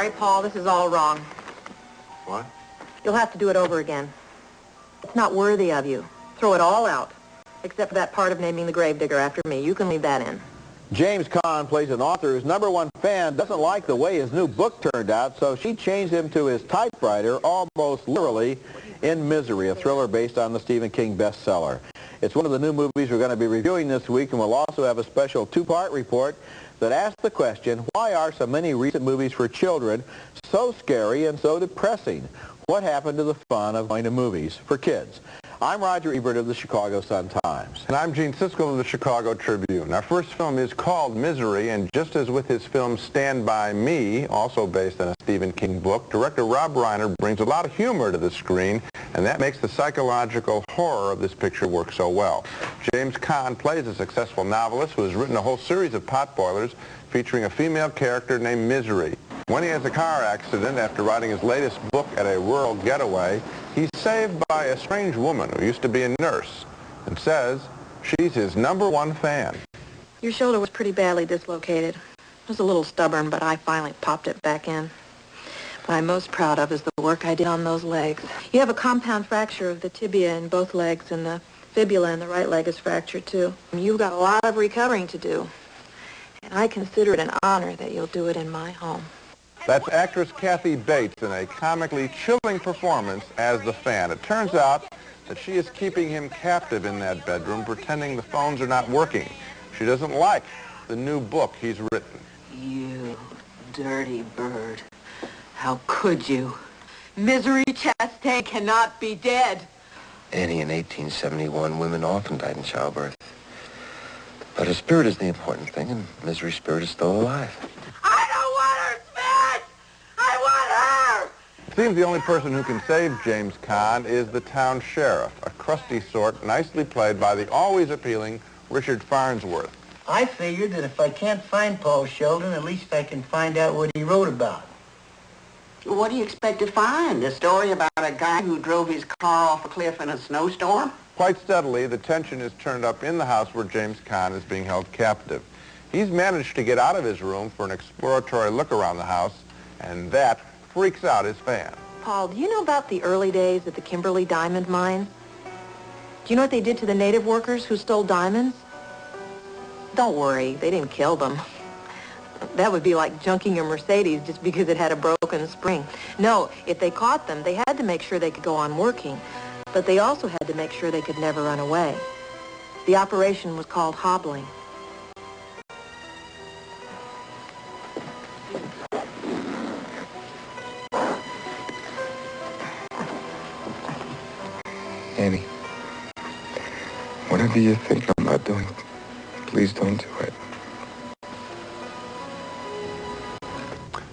sorry, Paul. This is all wrong. What? You'll have to do it over again. It's not worthy of you. Throw it all out, except for that part of naming the gravedigger after me. You can leave that in. James Caan plays an author whose #1 fan doesn't like the way his new book turned out, so she changed him to his typewriter almost literally in Misery, a thriller based on the Stephen King bestseller. It's one of the new movies we're going to be reviewing this week, and we'll also have a special two-part report that asks the question, why are so many recent movies for children so scary and so depressing? What happened to the fun of going to movies for kids? I'm Roger Ebert of the Chicago Sun-Times. And I'm Gene Siskel of the Chicago Tribune. Our first film is called Misery, and just as with his film Stand By Me, also based on a Stephen King book, director Rob Reiner brings a lot of humor to the screen, and that makes the psychological horror of this picture work so well. James Caan plays a successful novelist who has written a whole series of potboilers featuring a female character named Misery. When he has a car accident after writing his latest book at a rural getaway, he's saved by a strange woman who used to be a nurse and says she's his #1 fan. Your shoulder was pretty badly dislocated. It was a little stubborn, but I finally popped it back in. What I'm most proud of is the work I did on those legs. You have a compound fracture of the tibia in both legs, and the fibula in the right leg is fractured too. You've got a lot of recovering to do, and I consider it an honor that you'll do it in my home. That's actress Kathy Bates in a comically chilling performance as the fan. It turns out that she is keeping him captive in that bedroom, pretending the phones are not working. She doesn't like the new book he's written. You dirty bird. How could you? Misery Chastain cannot be dead. Annie, in 1871, women often died in childbirth. But her spirit is the important thing, and Misery's spirit is still alive. I don't want her, Smith! I want her! It seems the only person who can save James Caan is the town sheriff, a crusty sort nicely played by the always appealing Richard Farnsworth. I figured that if I can't find Paul Sheldon, at least I can find out what he wrote about. What do you expect to find? A story about a guy who drove his car off a cliff in a snowstorm? Quite steadily, the tension is turned up in the house where James Caan is being held captive. He's managed to get out of his room for an exploratory look around the house, and that freaks out his fan. Paul, do you know about the early days at the Kimberley diamond mine? Do you know what they did to the native workers who stole diamonds? Don't worry, they didn't kill them. That would be like junking a Mercedes just because it had a broken spring. No, if they caught them, they had to make sure they could go on working, but they also had to make sure they could never run away. The operation was called hobbling. Annie, whatever you think I'm not doing, please don't do it.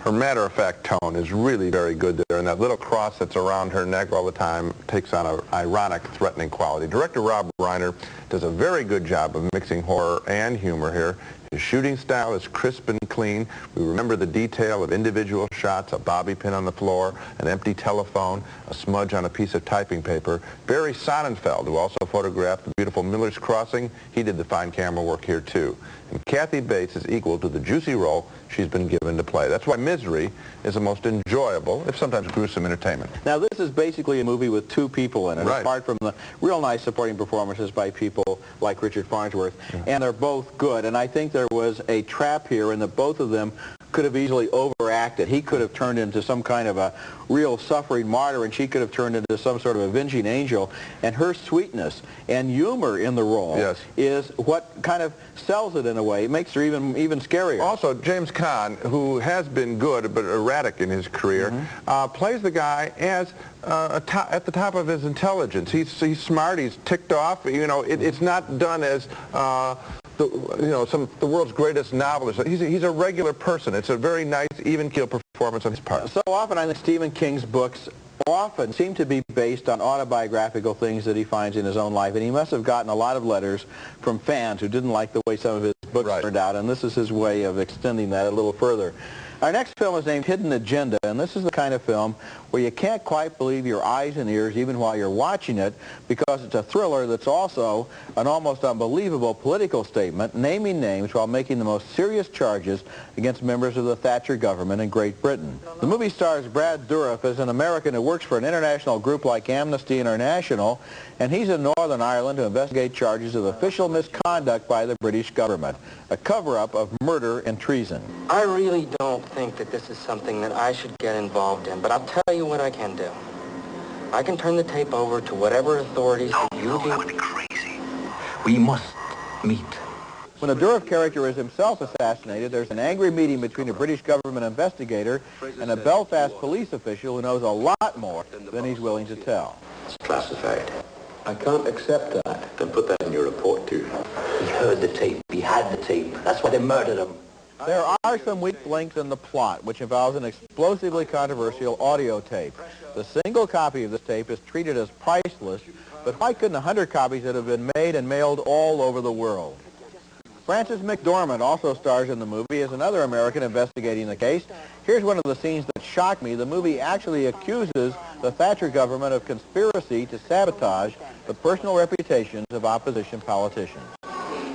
Her matter-of-fact tone is really very good there, and that little cross that's around her neck all the time takes on an ironic, threatening quality. Director Rob Reiner does a very good job of mixing horror and humor here. His shooting style is crisp and clean. We remember the detail of individual shots, a bobby pin on the floor, an empty telephone, a smudge on a piece of typing paper. Barry Sonnenfeld, who also photographed the beautiful Miller's Crossing, he did the fine camera work here too. And Kathy Bates is equal to the juicy role she's been given to play. That's why Misery is the most enjoyable, if sometimes gruesome, entertainment. Now, this is basically a movie with two people in it, right, apart from the real nice supporting performances by people like Richard Farnsworth, and they're both good. And I think there was a trap here in that both of them could have easily overacted. He could have turned into some kind of a real suffering martyr, and she could have turned into some sort of avenging angel. And her sweetness and humor in the role is what kind of sells it in a way. It makes her even scarier. Also, James Caan, who has been good but erratic in his career, plays the guy as at the top of his intelligence. He's smart. He's ticked off. You know, it's not done as the world's greatest novelist. He's a regular person. It's a very nice, even-keel performance on his part. So often I think Stephen King's books often seem to be based on autobiographical things that he finds in his own life, and he must have gotten a lot of letters from fans who didn't like the way some of his books turned out, and this is his way of extending that a little further. Our next film is named Hidden Agenda, and this is the kind of film where you can't quite believe your eyes and ears even while you're watching it, because it's a thriller that's also an almost unbelievable political statement, naming names while making the most serious charges against members of the Thatcher government in Great Britain. The movie stars Brad Dourif as an American who works for an international group like Amnesty International, and he's in Northern Ireland to investigate charges of official misconduct by the British government, a cover-up of murder and treason. I really don't think that this is something that I should get involved in, but I'll tell you what I can do. I can turn the tape over to whatever authorities you that would be crazy. We must meet. When the Dourif character is himself assassinated, there's an angry meeting between a British government investigator and a Belfast police official who knows a lot more than he's willing to tell. It's classified. I can't accept that. Then put that in your report too. He heard the tape. He had the tape. That's why they murdered him. There are some weak links in the plot, which involves an explosively controversial audio tape. The single copy of this tape is treated as priceless, but why couldn't 100 copies that have been made and mailed all over the world? Frances McDormand also stars in the movie as another American investigating the case. Here's one of the scenes that shocked me. The movie actually accuses the Thatcher government of conspiracy to sabotage the personal reputations of opposition politicians.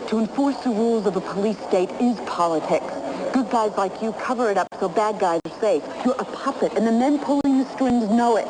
To enforce the rules of a police state is politics. Good guys like you cover it up so bad guys are safe. You're a puppet, and the men pulling the strings know it.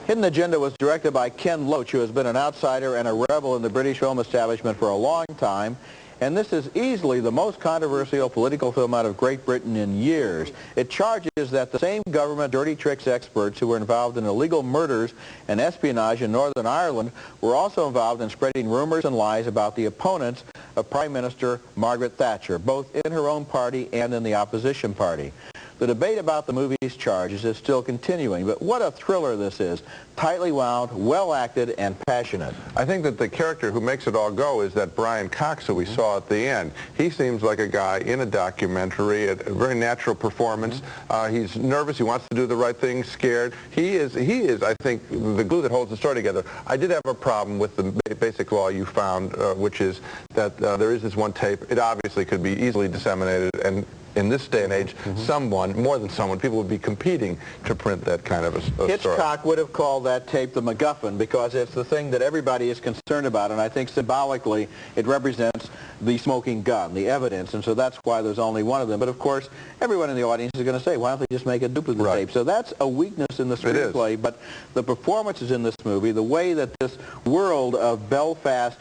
Hidden Agenda was directed by Ken Loach, who has been an outsider and a rebel in the British film establishment for a long time. And this is easily the most controversial political film out of Great Britain in years. It charges that the same government dirty tricks experts who were involved in illegal murders and espionage in Northern Ireland were also involved in spreading rumors and lies about the opponents of Prime Minister Margaret Thatcher, both in her own party and in the opposition party. The debate about the movie's charges is still continuing, but what a thriller this is. Tightly wound, well acted, and passionate. I think that the character who makes it all go is that Brian Cox who we saw at the end. He seems like a guy in a documentary, a very natural performance. He's nervous, he wants to do the right thing, scared. He is, I think, the glue that holds the story together. I did have a problem with the basic law you found, which is that there is this one tape. It obviously could be easily disseminated, and in this day and age, someone, more than someone, people would be competing to print that kind of a story. Hitchcock would have called that tape the MacGuffin because it's the thing that everybody is concerned about, and I think symbolically it represents the smoking gun, the evidence, and so that's why there's only one of them. But of course, everyone in the audience is going to say, why don't they just make a duplicate tape? So that's a weakness in the screenplay, but the performances in this movie, the way that this world of Belfast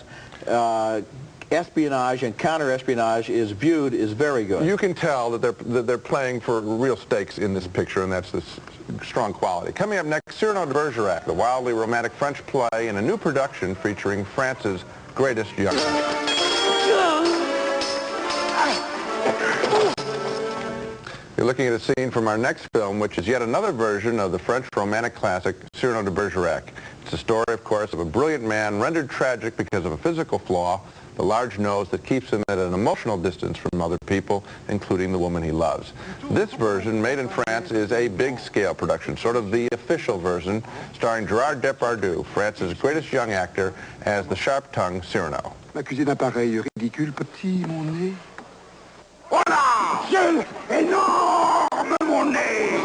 espionage and counter-espionage is viewed is very good. You can tell that they're playing for real stakes in this picture, and that's this strong quality. Coming up next, Cyrano Debergerac, the wildly romantic French play in a new production featuring France's greatest young. You're looking at a scene from our next film, which is yet another version of the French romantic classic, Cyrano de Bergerac. It's a story, of course, of a brilliant man rendered tragic because of a physical flaw, the large nose that keeps him at an emotional distance from other people, including the woman he loves. This version, made in France, is a big-scale production, sort of the official version, starring Gerard Depardieu, France's greatest young actor, as the sharp-tongued Cyrano. M'accuser d'un pareil ridicule, petit, mon nez. Voilà! Quel énorme mon nez!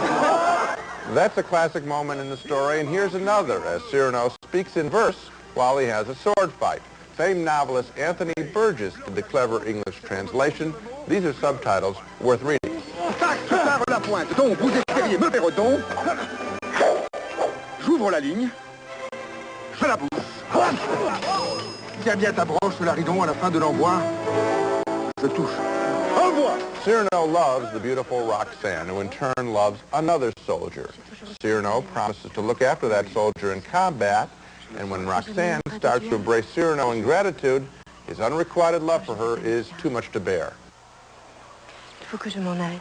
That's a classic moment in the story, and here's another, as Cyrano speaks in verse while he has a sword fight. Famed novelist Anthony Burgess did the clever English translation. These are subtitles worth reading. La pointe, donc vous espériez me faire donc. J'ouvre la ligne, je la pousse. Tiens bien ta broche, la ridon à la fin de l'envoi. Je touche. Envoie! Cyrano loves the beautiful Roxanne, who in turn loves another soldier. Cyrano promises to look after that soldier in combat, and when Roxanne starts to embrace Cyrano in gratitude, his unrequited love for her is too much to bear. Il faut que je m'en aille.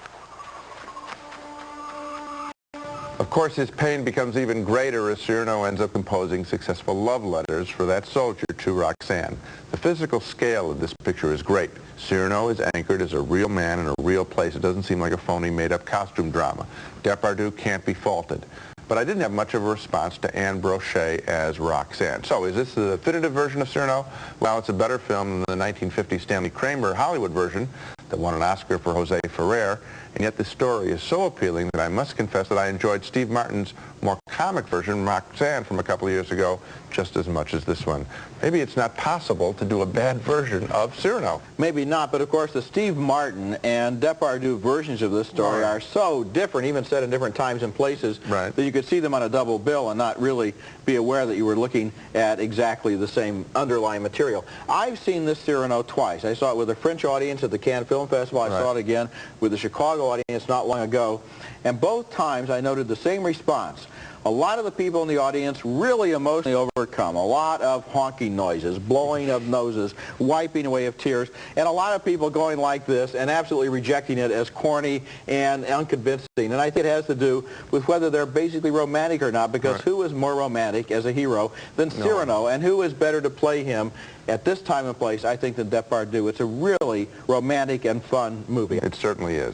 Of course, his pain becomes even greater as Cyrano ends up composing successful love letters for that soldier to Roxanne. The physical scale of this picture is great. Cyrano is anchored as a real man in a real place. It doesn't seem like a phony, made-up costume drama. Depardieu can't be faulted. but I didn't have much of a response to Anne Brochet as Roxanne. So is this the definitive version of Cyrano? Well, it's a better film than the 1950 Stanley Kramer Hollywood version that won an Oscar for Jose Ferrer, and yet the story is so appealing that I must confess that I enjoyed Steve Martin's more comic version, Roxanne, from a couple of years ago, just as much as this one. Maybe it's not possible to do a bad version of Cyrano. Maybe not, but of course the Steve Martin and Depardieu versions of this story are so different, even set in different times and places, that you could see them on a double bill and not really be aware that you were looking at exactly the same underlying material. I've seen this Cyrano twice. I saw it with a French audience at the Cannes Film Festival. I saw it again with the Chicago audience not long ago. And both times I noted the same response. A lot of the people in the audience really emotionally overcome. A lot of honking noises, blowing of noses, wiping away of tears, and a lot of people going like this and absolutely rejecting it as corny and unconvincing. And I think it has to do with whether they're basically romantic or not, because who is more romantic as a hero than Cyrano, and who is better to play him at this time and place, I think, than Depardieu. It's a really romantic and fun movie. It certainly is.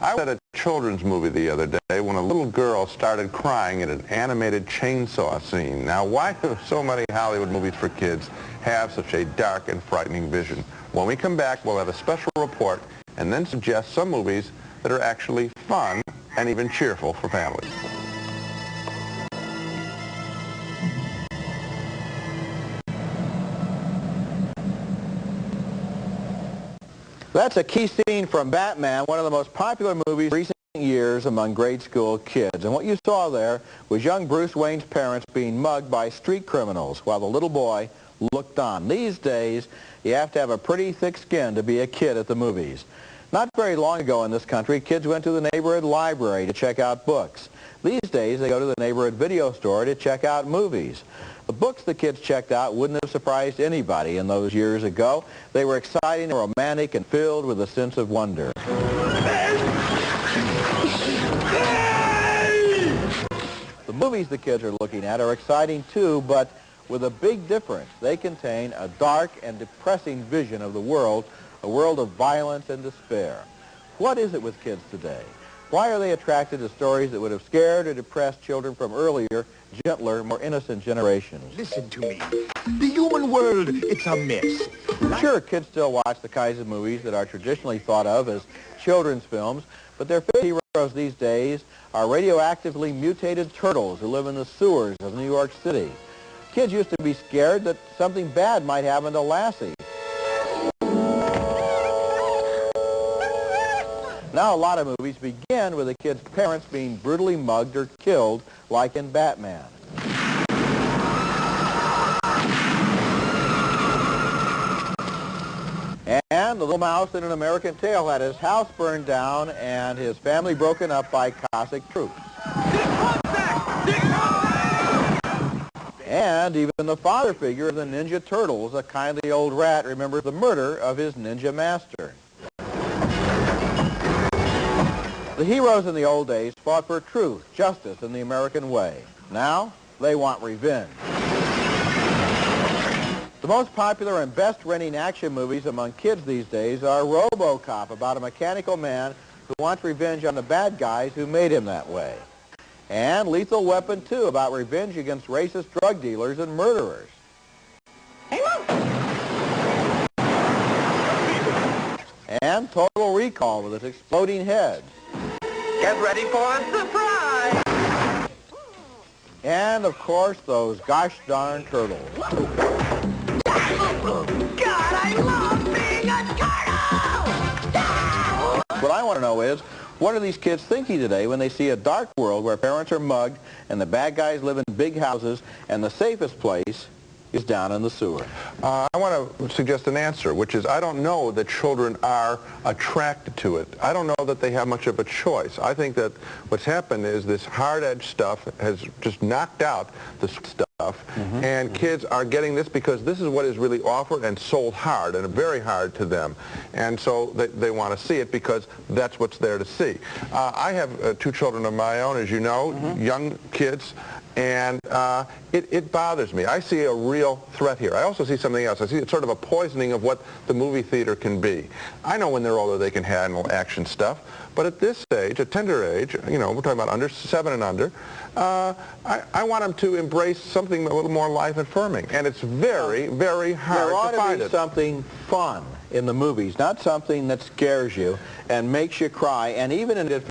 I was at a children's movie the other day when a little girl started crying at an animated chainsaw scene. Now, why do so many Hollywood movies for kids have such a dark and frightening vision? When we come back, we'll have a special report and then suggest some movies that are actually fun and even cheerful for families. That's a key scene from Batman, one of the most popular movies in recent years among grade school kids. And what you saw there was young Bruce Wayne's parents being mugged by street criminals while the little boy looked on. These days, you have to have a pretty thick skin to be a kid at the movies. Not very long ago in this country, kids went to the neighborhood library to check out books. These days, they go to the neighborhood video store to check out movies. The books the kids checked out wouldn't have surprised anybody in those years ago. They were exciting, romantic, and filled with a sense of wonder. The movies the kids are looking at are exciting too, but with a big difference. They contain a dark and depressing vision of the world, a world of violence and despair. What is it with kids today? Why are they attracted to stories that would have scared or depressed children from earlier, gentler, more innocent generations? Listen to me. The human world, it's a mess. Sure, kids still watch the kinds of movies that are traditionally thought of as children's films, but their favorite heroes these days are radioactively mutated turtles who live in the sewers of New York City. Kids used to be scared that something bad might happen to Lassie. Now a lot of movies begin with the kids' parents being brutally mugged or killed, like in Batman. And the little mouse in An American Tail had his house burned down and his family broken up by Cossack troops. And even the father figure of the Ninja Turtles, a kindly old rat, remembers the murder of his ninja master. The heroes in the old days fought for truth, justice, and the American way. Now, they want revenge. The most popular and best-renting action movies among kids these days are RoboCop, about a mechanical man who wants revenge on the bad guys who made him that way. And Lethal Weapon 2, about revenge against racist drug dealers and murderers. And Total Recall with its exploding heads. Get ready for a surprise! And, of course, those gosh darn turtles. God, I love being a turtle! What I want to know is, what are these kids thinking today when they see a dark world where parents are mugged and the bad guys live in big houses and the safest place is down in the sewer? I want to suggest an answer, which is I don't know that children are attracted to it. I don't know that they have much of a choice. I think that what's happened is this hard-edged stuff has just knocked out the stuff and kids are getting this because this is what is really offered and sold hard and very hard to them, and so they want to see it because that's what's there to see. I have 2 children of my own, as you know, young kids, and it bothers me. I see a real threat here. I also see something else. I see it's sort of a poisoning of what the movie theater can be. I know when they're older they can handle action stuff, but at this age, a tender age, you know, we're talking about under 7 and under, I want them to embrace something a little more life-affirming, and it's very, very hard to find it. There ought to be something fun in the movies, not something that scares you and makes you cry, and even in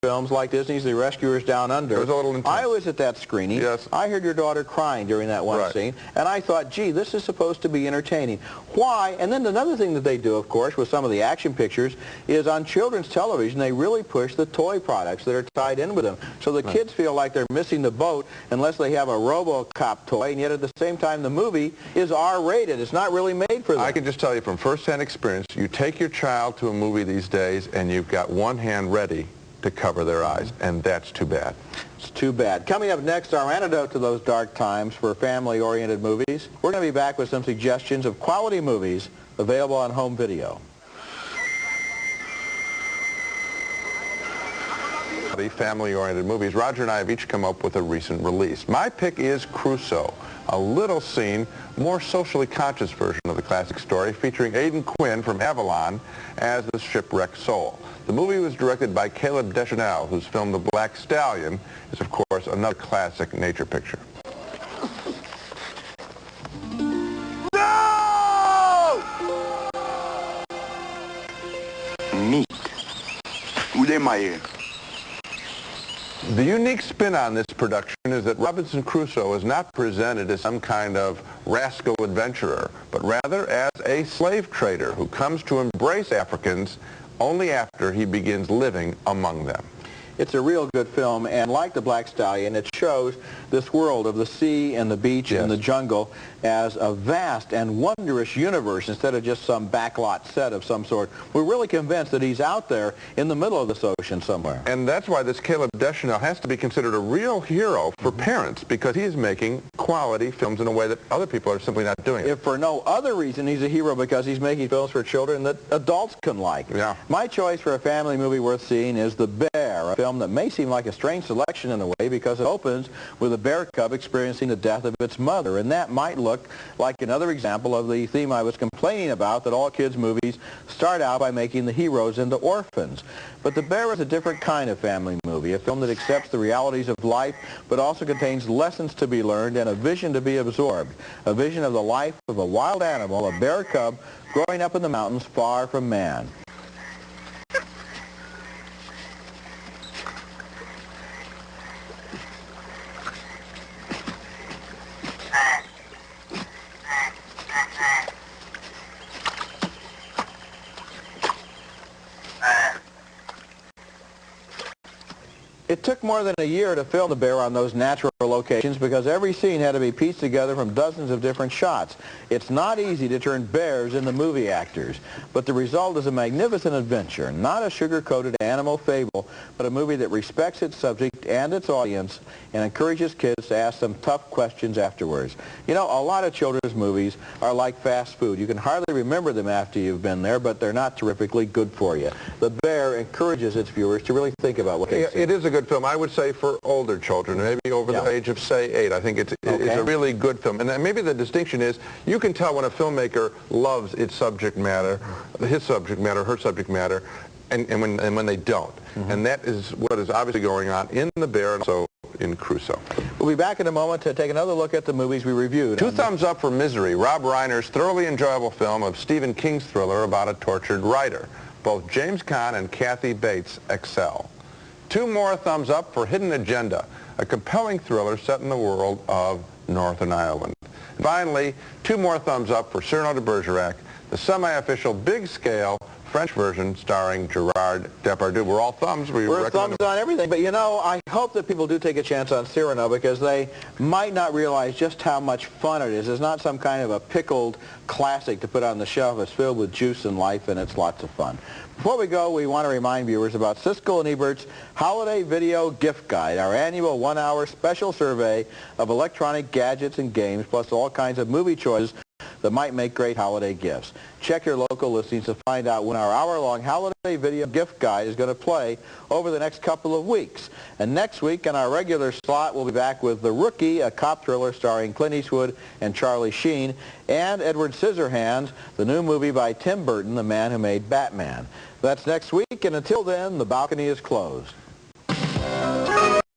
films like Disney's The Rescuers Down Under. It was a little intense. I was at that screening. Yes. I heard your daughter crying during that one scene, and I thought, gee, this is supposed to be entertaining. Why? And then another thing that they do, of course, with some of the action pictures, is on children's television, they really push the toy products that are tied in with them. So the kids feel like they're missing the boat unless they have a RoboCop toy, and yet at the same time the movie is R-rated. It's not really made for them. I can just tell you from first-hand experience, you take your child to a movie these days and you've got one hand ready to cover their eyes, and that's too bad. It's too bad. Coming up next, our antidote to those dark times for family-oriented movies. We're going to be back with some suggestions of quality movies available on home video. The family-oriented movies, Roger and I have each come up with a recent release. My pick is CRUSOE, a little seen, more socially conscious version of the classic story featuring Aidan Quinn from Avalon as the shipwrecked soul. The movie was directed by Caleb Deschanel, whose film The Black Stallion is, of course, another classic nature picture. No! Meat. Où est my The unique spin on this production is that Robinson Crusoe is not presented as some kind of rascal adventurer, but rather as a slave trader who comes to embrace Africans only after he begins living among them. It's a real good film, and like The Black Stallion, it shows this world of the sea and the beach and the jungle as a vast and wondrous universe instead of just some backlot set of some sort. We're really convinced that he's out there in the middle of this ocean somewhere. And that's why this Caleb Deschanel has to be considered a real hero for parents, because he's making quality films in a way that other people are simply not doing it. If for no other reason, he's a hero because he's making films for children that adults can like. Yeah. My choice for a family movie worth seeing is The Bear, a film that may seem like a strange selection in a way because it opens with a bear cub experiencing the death of its mother, and that might look like another example of the theme I was complaining about, that all kids' movies start out by making the heroes into orphans. But The Bear is a different kind of family movie, a film that accepts the realities of life but also contains lessons to be learned and a vision to be absorbed, a vision of the life of a wild animal, a bear cub growing up in the mountains far from man. It took more than a year to film The Bear on those natural locations because every scene had to be pieced together from dozens of different shots. It's not easy to turn bears into movie actors, but the result is a magnificent adventure, not a sugar-coated animal fable, but a movie that respects its subject and its audience and encourages kids to ask them tough questions afterwards. You know, a lot of children's movies are like fast food. You can hardly remember them after you've been there, but they're not terrifically good for you. The Bear encourages its viewers to really think about what they see. It is a good film, I would say, for older children, maybe over the age of, say, 8. I think it's a really good film. And maybe the distinction is you can tell when a filmmaker loves its subject matter, his subject matter, her subject matter, and when they don't. And that is what is obviously going on in The Bear and also in CRUSOE. We'll be back in a moment to take another look at the movies we reviewed. 2 thumbs up for Misery, Rob Reiner's thoroughly enjoyable film of Stephen King's thriller about a tortured writer. Both James Caan and Kathy Bates excel. 2 more thumbs up for Hidden Agenda, a compelling thriller set in the world of Northern Ireland. Finally, 2 more thumbs up for Cyrano Debergerac, the semi-official big-scale French version starring Gerard Depardieu. We're all thumbs. We're thumbs on everything. But, you know, I hope that people do take a chance on Cyrano because they might not realize just how much fun it is. It's not some kind of a pickled classic to put on the shelf. It's filled with juice and life, and it's lots of fun. Before we go, we want to remind viewers about Siskel and Ebert's Holiday Video Gift Guide, our annual one-hour special survey of electronic gadgets and games, plus all kinds of movie choices that might make great holiday gifts. Check your local listings to find out when our hour-long holiday video gift guide is going to play over the next couple of weeks. And next week in our regular slot, we'll be back with The Rookie, a cop thriller starring Clint Eastwood and Charlie Sheen, and Edward Scissorhands, the new movie by Tim Burton, the man who made Batman. That's next week, and until then, the balcony is closed.